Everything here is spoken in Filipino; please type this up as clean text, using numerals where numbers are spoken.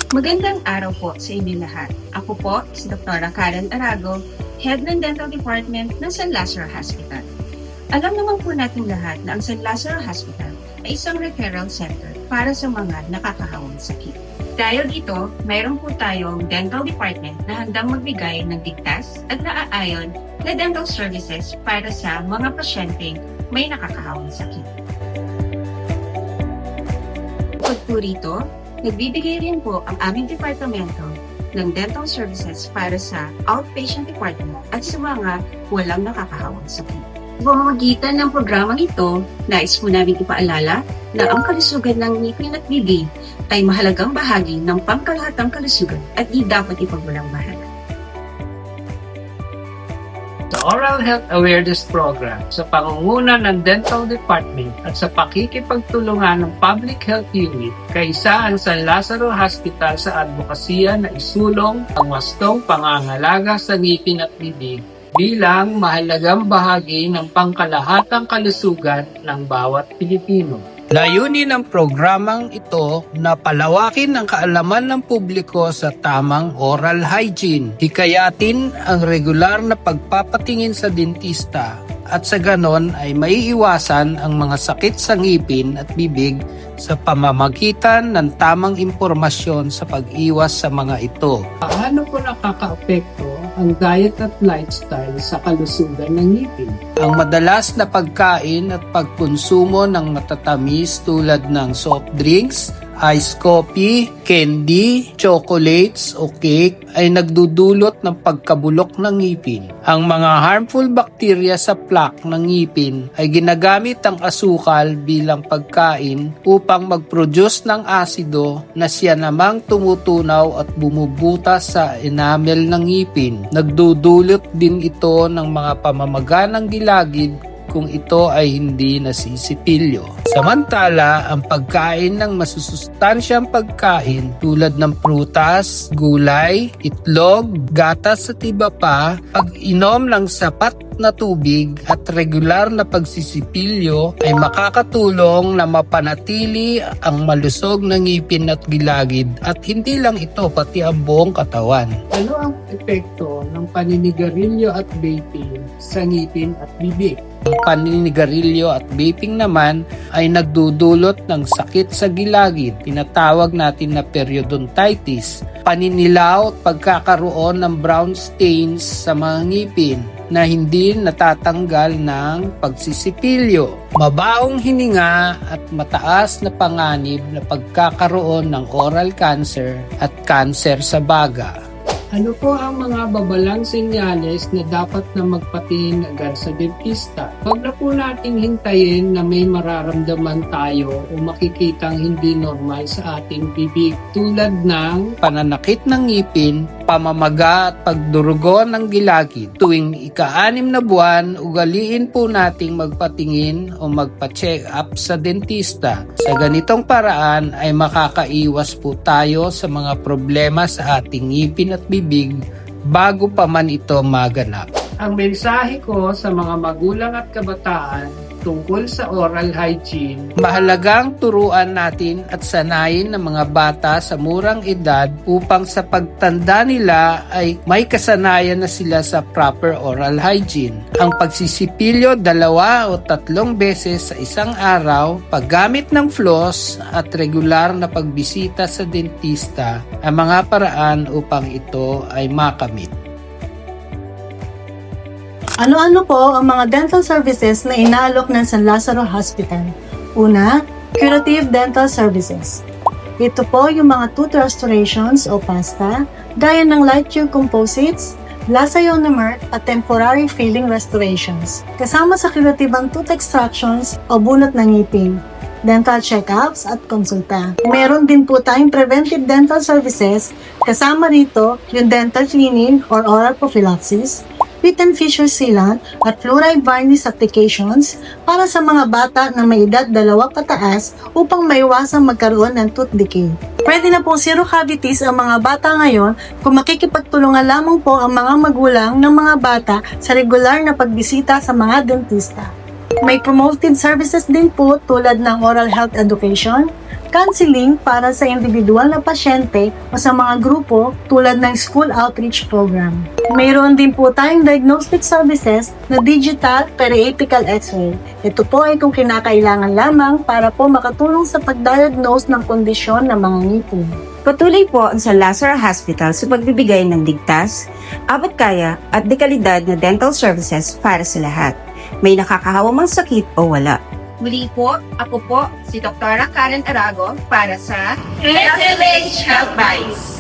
Magandang araw po sa inyo lahat. Ako po si Dr. Karen Arago, Head ng Dental Department ng San Lazaro Hospital. Alam naman po natin lahat na ang San Lazaro Hospital ay isang referral center para sa mga nakakahawang sakit. Dahil dito, mayroon po tayong dental department na handang magbigay ng ligtas at naaayon na dental services para sa mga pasyenteng may nakakahawang sakit. Bukod po rito, nagbibigay rin po ang aming departamento ng dental services para sa outpatient department at sa mga walang nakakahawang sakit. Sa pamamagitan ng programang ito, nais po namin ipaalala na ang kalusugan ng ngipin at bibig ay mahalagang bahagi ng pangkalahatang kalusugan at di dapat ipagwalang bahala. Sa Oral Health Awareness Program, sa pangunguna ng Dental Department at sa pakikipagtulungan ng Public Health Unit, kaisa ang San Lazaro Hospital sa advokasya na isulong ang wastong pangangalaga sa ngipin at bibig bilang mahalagang bahagi ng pangkalahatang kalusugan ng bawat Pilipino. Layunin ng programang ito na palawakin ang kaalaman ng publiko sa tamang oral hygiene, hikayatin ang regular na pagpapatingin sa dentista at sa ganon ay maiiwasan ang mga sakit sa ngipin at bibig sa pamamagitan ng tamang impormasyon sa pag-iwas sa mga ito. Paano po nakakaapekto ang diet at lifestyle sa kalusugan ng ngipin? Ang madalas na pagkain at pagkonsumo ng matatamis tulad ng soft drinks, iced coffee, candy, chocolates o cake ay nagdudulot ng pagkabulok ng ngipin. Ang mga harmful bacteria sa plaque ng ngipin ay ginagamit ang asukal bilang pagkain upang mag-produce ng asido na siya namang tumutunaw at bumubutas sa enamel ng ngipin. Nagdudulot din ito ng mga pamamaga ng gilagid kung ito ay hindi nasisipilyo. Samantala, ang pagkain ng masusustansyang pagkain tulad ng prutas, gulay, itlog, gatas at iba pa, pag-inom ng sapat na tubig at regular na pagsisipilyo ay makakatulong na mapanatili ang malusog na ngipin at gilagid at hindi lang ito pati ang buong katawan. Ano ang epekto ng paninigarilyo at vaping sa ngipin at bibig? Ang paninigarilyo at vaping naman ay nagdudulot ng sakit sa gilagid, tinatawag natin na periodontitis, paninilaw at pagkakaroon ng brown stains sa mga ngipin na hindi natatanggal ng pagsisipilyo, mabaong hininga at mataas na panganib na pagkakaroon ng oral cancer at cancer sa baga. Ano po ang mga babalang senyales na dapat na magpatingin agad sa dentista? Huwag na po nating hintayin na may mararamdaman tayo o makikitang hindi normal sa ating bibig tulad ng pananakit ng ngipin, pamamaga at pagdurugo ng gilagid. Tuwing ika-6 na buwan, ugaliin po nating magpatingin o magpa-check up sa dentista. Sa ganitong paraan ay makakaiwas po tayo sa mga problema sa ating ngipin at bibig bago pa man ito maganap. Ang mensahe ko sa mga magulang at kabataan tungkol sa oral hygiene, mahalagang turuan natin at sanayin ng mga bata sa murang edad upang sa pagtanda nila ay may kasanayan na sila sa proper oral hygiene. Ang pagsisipilyo 2 o 3 beses sa isang araw, paggamit ng floss at regular na pagbisita sa dentista ang mga paraan upang ito ay makamit. Ano-ano po ang mga dental services na inaalok ng San Lazaro Hospital? Una, curative dental services. Ito po yung mga tooth restorations o pasta, gaya ng light tube composites, Lasa ionomer at temporary filling restorations. Kasama sa curative ang tooth extractions o bunot ng ngipin, dental check-ups at konsulta. Meron din po tayong preventive dental services, kasama rito yung dental cleaning or oral prophylaxis, pit and fissure sealant at fluoride varnish applications para sa mga bata na may edad 2 pataas upang maiwasang magkaroon ng tooth decay. Pwede na pong zero cavities ang mga bata ngayon kung makikipagtulungan lamang po ang mga magulang ng mga bata sa regular na pagbisita sa mga dentista. May promoted services din po tulad ng oral health education, counseling para sa individual na pasyente o sa mga grupo tulad ng school outreach program. Mayroon din po tayong diagnostic services na digital periapical x-ray. Ito po ay kung kinakailangan lamang para po makatulong sa pagdiagnose ng kondisyon ng mga ngipin. Patuloy po ang San Lazaro Hospital sa pagbibigay ng ligtas, abot kaya at dekalidad na dental services para sa lahat. May nakakahawang sakit o wala. Muli po, ako po si Dr. Karen Arago para sa SLH Health Bites.